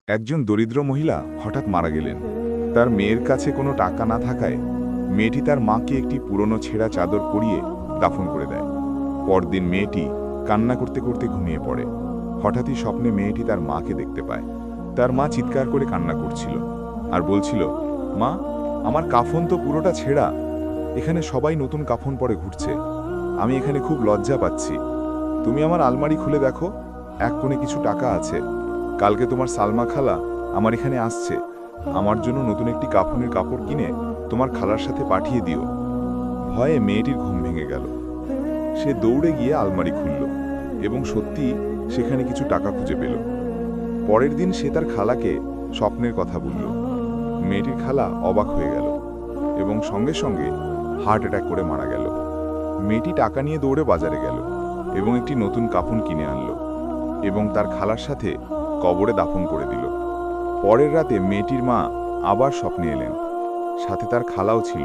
একজন দরিদ্র মহিলা হঠাৎ মারা গেলেন। তার মেয়ের কাছে কোনো টাকা না থাকায় মেয়েটি তার মাকে একটি পুরনো ছেঁড়া চাদর পরিয়ে দাফন করে দেয়। পরদিন মেয়েটি কান্না করতে করতে ঘুমিয়ে পড়ে। হঠাৎই স্বপ্নে মেয়েটি তার মাকে দেখতে পায়। তার মা চিৎকার করে কান্না করছিল আর বলছিল, মা, আমার কাফন তো পুরোটা ছেঁড়া। এখানে সবাই নতুন কাফন পরে ঘুরছে। আমি এখানে খুব লজ্জা পাচ্ছি। তুমি আমার আলমারি খুলে দেখো, এক কোণে কিছু টাকা আছে। কালকে তোমার সালমা খালা আমার এখানে আসছে। আমার জন্য নতুন একটি কাফনের কাপড় কিনে তোমার খালার সাথে পাঠিয়ে দিও। ভয়ে মেয়েটির ঘুম ভেঙে গেল। সে দৌড়ে গিয়ে আলমারি খুলল এবং সত্যি সেখানে কিছু টাকা খুঁজে পেল। পরের দিন সে তার খালাকে স্বপ্নের কথা বলল। মেয়েটির খালা অবাক হয়ে গেল এবং সঙ্গে সঙ্গে হার্ট অ্যাটাক করে মারা গেল। মেয়েটি টাকা নিয়ে দৌড়ে বাজারে গেল এবং একটি নতুন কাফন কিনে আনলো এবং তার খালার সাথে কবরে দাফন করে দিল। পরের রাতে মেয়েটির মা আবার স্বপ্নে এলেন। সাথে তার খালাও ছিল।